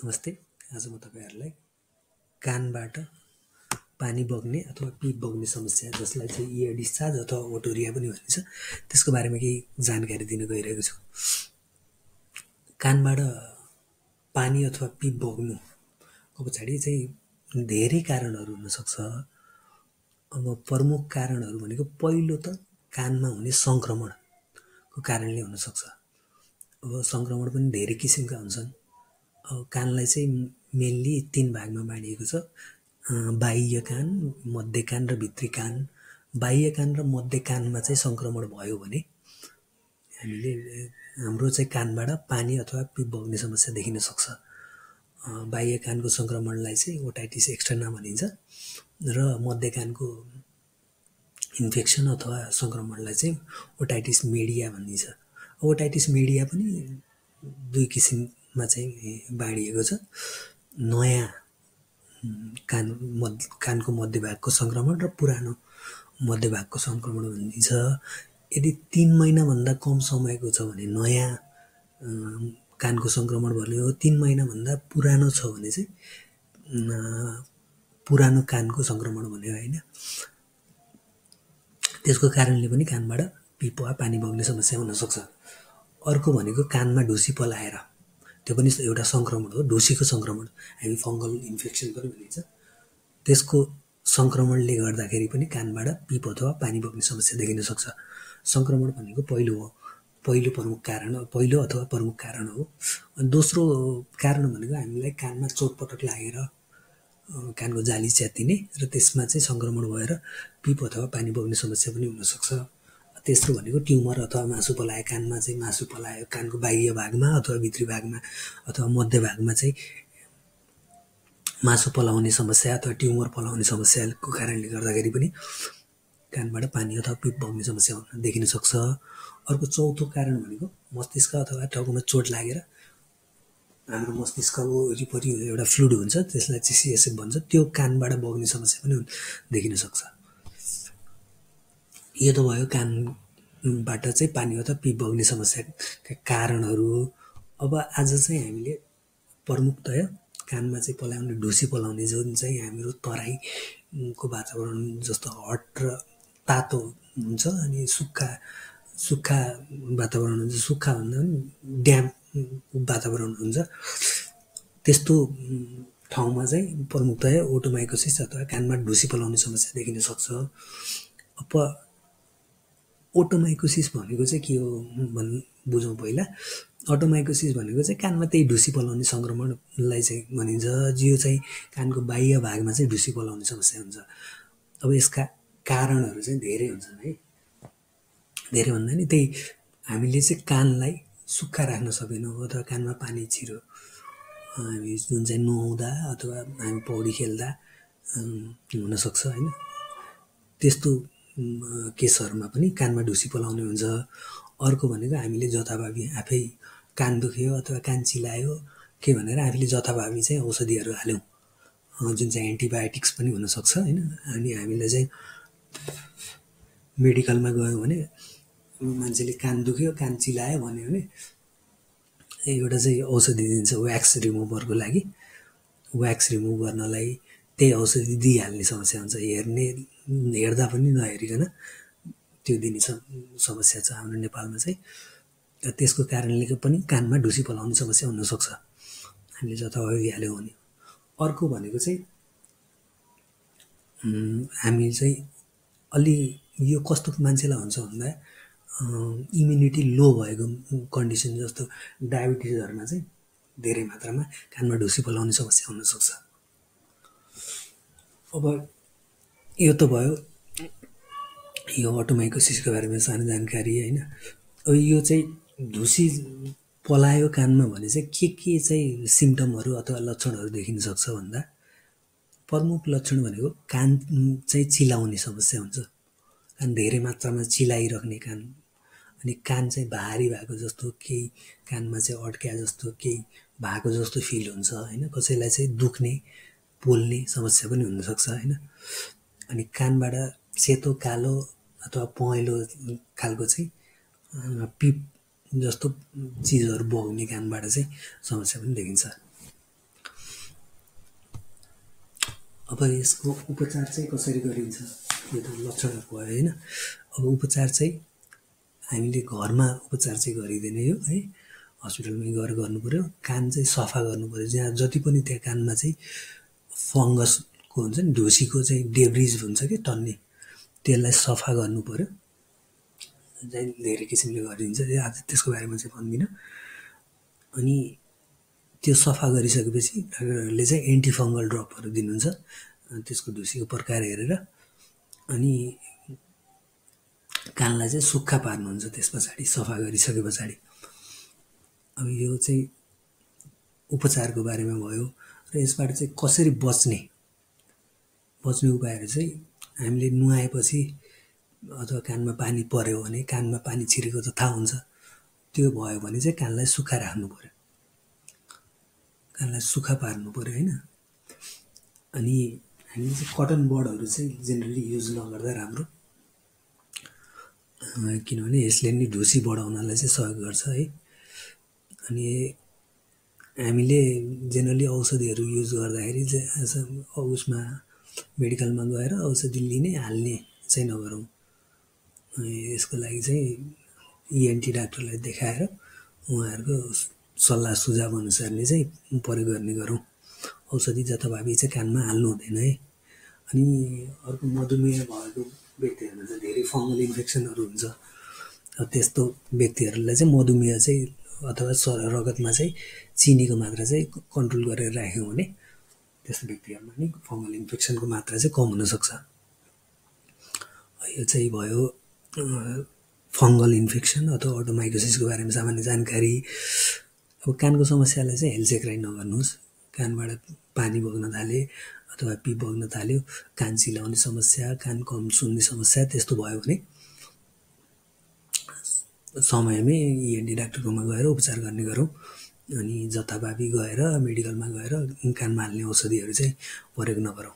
नमस्ते। आज म तपाईहरुलाई कानबाट पानी बग्ने अथवा पिप बग्ने समस्या जसलाई चाहिँ इयर डिस्चार्ज अथवा ओटोरिया पनि भनिन्छ त्यसको बारेमा केही जानकारी दिन गइरहेको छु। कानबाट पानी अथवा पिप बग्नुको पछाडि चाहिँ धेरै कारणहरु हुन सक्छ। अब प्रमुख कारणहरु भनेको पहिलो त कानमा हुने संक्रमणको कारणले हुन सक्छ। अब संक्रमण पनि धेरै किसिमका हुन्छन्। कानलाई चाहिँ मेनली 3 भागमा बाँडिएको छ। बाह्य कान, मध्य कान र भित्री कान। बाह्य कान र मध्य कानमा चाहिँ संक्रमण भयो भने हामीले हाम्रो चाहिँ कानबाट पानी अथवा पिप बग्ने समस्या देखिन सक्छ। बाह्य कानको संक्रमणलाई चाहिँ ओटाइटिस एक्सटर्ना भनिन्छ र मध्य कानको इन्फेक्सन अथवा संक्रमणलाई चाहिँ ओटाइटिस मेडिया भनिन्छ। ओटाइटिस मेडिया पनि दुई किसिममा चाहिँ बाँडिएको छ। नयाँ कानको मध्य भागको संक्रमण र पुरानो मध्य भागको संक्रमण भनिन्छ। यदि 3 महिना भन्दा कम समयको छ भने नयाँ कानको संक्रमण भयो। 3 महिना भन्दा पुरानो छ भने चाहिँ पुरानो कानको संक्रमण भन्यो हैन। त्यसको कारणले पनि कानबाट पिप वा पानी बग्ने समस्या हुन सक्छ। अर्को भनेको कानमा ढुसी पलाएर, त्यो पनि एउटा संक्रमण हो। ढुसीको संक्रमण हामी फंगल इन्फेक्सन पनि भनिन्छ। त्यसको संक्रमणले गर्दाखेरि पनि कानबाट पिप अथवा पानी बग्ने समस्या देखिन सक्छ। संक्रमण भनेको पहिलो प्रमुख कारण, पहिलो अथवा प्रमुख कारण हो। दोस्रो कारण भनेको हामीलाई कानमा चोटपटक लागेर कानको जाली च्यातिने र त्यसमा चाहिँ संक्रमण भएर पिप अथवा पानी बग्ने समस्या पनि हुन सक्छ। तेस्रो भनेको ट्युमर अथवा मासु पलायो, कानमा चाहिँ मासु पलायो, कानको बाह्य भागमा अथवा भित्री भागमा अथवा मध्य भागमा चाहिँ मासु पलाउने समस्या अथवा ट्युमर पलाउने समस्याको कारणले गर्दाखेरि पनि कानबाट पानी अथवा पिप बग्ने समस्या देखिन सक्छ। अर्को चौथो कारण भनेको मस्तिष्क अथवा टाउकोमा चोट लागेर हाम्रो मस्तिष्कको वरिपरि एउटा फ्लुइड हुन्छ, त्यसलाई चाहिँ सीएसएफ भन्छ, त्यो कानबाट बग्ने समस्या पनि देखिन सक्छ। यो त भयो कानबाट चाहिँ पानी अथवा पिप बग्ने समस्याका कारणहरु। अब आज चाहिँ हामीले प्रमुखतया कानमा चाहिँ पलाउने ढुसी पलाउने जुन चाहिँ हाम्रो तराईको वातावरण जस्तो हट र तातो हुन्छ अनि सुक्खा वातावरण हुन्छ। सुक्खा भन्दा पनि ड्याम्प वातावरण हुन्छ। त्यस्तो ठाउँमा चाहिँ प्रमुखतया ओटोमाइकोसिस अथवा कानमा ढुसी पलाउने समस्या देखिन सक्छ। अब ओटोमाइकोसिस भनेको चाहिँ के हो बुझौँ पहिला। ओटोमाइकोसिस भनेको चाहिँ कानमा त्यही ढुसी पलाउने संक्रमणलाई चाहिँ भनिन्छ, जो चाहिँ कानको बाह्य भागमा चाहिँ ढुसी पलाउने समस्या हुन्छ। अब यसका कारणहरु चाहिँ धेरै हुन्छन् है। धेरै भन्दा नि त्यही हामीले चाहिँ कानलाई सुक्खा राख्न सकेनौं अथवा कानमा पानी छिरो हामी जुन चाहिँ नुहाउँदा अथवा हामी पौडी खेल्दा हुन सक्छ हैन। त्यस्तो केसहरुमा पनि कानमा ढुसी पलाउने हुन्छ। अर्को भनेको हामीले जथाभावी आफै कान दुख्यो अथवा कान चिलायो के भनेर हामीले जथाभावी चाहिँ औषधिहरु हाल्यौं, जुन चाहिँ एन्टिबायोटिक्स पनि हुन सक्छ हैन। अनि हामीले चाहिँ मेडिकलमा गयौं भने मान्छेले कान दुख्यो, कान चिलायो भन्यो भने एउटा चाहिँ औषधि दिन्छ व्याक्स रिमुभरको लागि। व्याक्स रिमुभ गर्नलाई त्यही औषधि दिइहाल्ने समस्या हुन्छ। हेर्दा पनि नहेरिकन त्यो दिने समस्या छ हाम्रो नेपालमा चाहिँ। त्यसको कारणले पनि कानमा ढुसी पलाउने समस्या हुन सक्छ हामीले जथाभावी हाल्यौं भने। अर्को भनेको चाहिँ हामी चाहिँ अलि यो कस्तो मान्छेलाई हुन्छ भन्दा इम्युनिटी लो भएको कन्डिसन जस्तो डायबिटिजहरुमा चाहिँ धेरै मात्रामा कानमा ढुसी पलाउने समस्या हुन सक्छ। अब यो त भयो यो ओटोमाइकोसिसको बारेमा सानो जानकारी हैन। अब यो चाहिँ ढुसी पलायो कानमा भने चाहिँ के चाहिँ सिम्पटमहरु अथवा लक्षणहरु देखिन सक्छ भन्दा प्रमुख लक्षण भनेको कान चाहिँ चिलाउने समस्या हुन्छ। कान धेरै मात्रामा चिलाइराख्ने कान, अनि कान चाहिँ भारी भएको जस्तो, केही कानमा चाहिँ अड्क्या जस्तो केही भएको जस्तो फिल हुन्छ हैन। कसैलाई चाहिँ दुख्ने पोल्ने समस्या पनि हुन सक्छ हैन। अनि कानबाट सेतो कालो अथवा पहेँलो खालको चाहिँ पिप जस्तो चीजहरु बग्ने कानबाट चाहिँ समस्या पनि देखिन्छ। अब यसको उपचार चाहिँ कसरी गरिन्छ, यो त लक्षणहरू भयो होइन। अब उपचार चाहिँ हामीले घरमा उपचार चाहिँ गरिँदैन यो है, हस्पिटलमै गएर गर्नु पऱ्यो। कान चाहिँ सफा गर्नु पऱ्यो, जहाँ जति पनि त्यहाँ कानमा चाहिँ फङ्गसको हुन्छ नि, ढुसीको चाहिँ डेब्रिज हुन्छ कि टन्ने, त्यसलाई सफा गर्नु पऱ्यो। चाहिँ धेरै किसिमले गरिन्छ, आज त्यसको बारेमा चाहिँ भन्दिनँ। अनि त्यो सफा गरिसकेपछि डाक्टरहरूले चाहिँ एन्टिफङ्गल ड्रपहरू दिनुहुन्छ त्यसको ढुसीको प्रकार हेरेर। अनि कानलाई चाहिँ सुक्खा पार्नुहुन्छ त्यस पछाडि, सफा गरिसके पछाडि। अब यो चाहिँ उपचारको बारेमा भयो। र यसबाट चाहिँ कसरी बच्ने उपायहरू चाहिँ हामीले नुहाएपछि अथवा कानमा पानी पर्यो भने, कानमा पानी छिरेको त थाहा हुन्छ, त्यो भयो भने चाहिँ कानलाई सुक्खा राख्नु पऱ्यो, कानलाई सुक्खा पार्नु पऱ्यो होइन। अनि हामीले चाहिँ कटन बडहरू चाहिँ जेनरली युज नगर्दा राम्रो, किनभने यसले नि ढुसी बढाउनलाई चाहिँ सहयोग गर्छ है। अनि हामीले जेनरली औषधिहरू युज गर्दाखेरि चाहिँ उसमा मेडिकलमा गएर औषधि लिने हाल्ने चाहिँ नगरौँ। यसको लागि चाहिँ इएनटी डाक्टरलाई देखाएर उहाँहरूको सल्लाह सुझाव अनुसार नै चाहिँ प्रयोग गर्ने गरौँ। औषधि जथाभावी चाहिँ कानमा हाल्नु हुँदैन है। अनि अर्को मधुमेह भएको व्यक्तिहरूमा चाहिँ धेरै फङ्गल इन्फेक्सनहरू हुन्छ। त्यस्तो व्यक्तिहरूलाई चाहिँ मधुमेह चाहिँ अथवा रगतमा चाहिँ चिनीको मात्रा चाहिँ कन्ट्रोल गरेर राख्यौँ भने त्यस्तो व्यक्तिहरूमा नि फङ्गल इन्फेक्सनको मात्रा चाहिँ कम हुनसक्छ। यो चाहिँ भयो फङ्गल इन्फेक्सन अथवा ओटोमाइकोसिसको बारेमा सामान्य जानकारी। अब कानको समस्यालाई चाहिँ हेलचेक्राइ नगर्नुहोस्। कानबाट पानी बग्न थाले अथवा पिप बग्न थाल्यो, कान चिलाउने समस्या, कान कम सुन्ने समस्या त्यस्तो भयो भने समयमै इएनटी डाक्टरकोमा गएर उपचार गर्ने गरौँ। अनि जथाभावी गएर मेडिकलमा गएर कानमा हाल्ने औषधिहरू चाहिँ प्रयोग नगरौँ।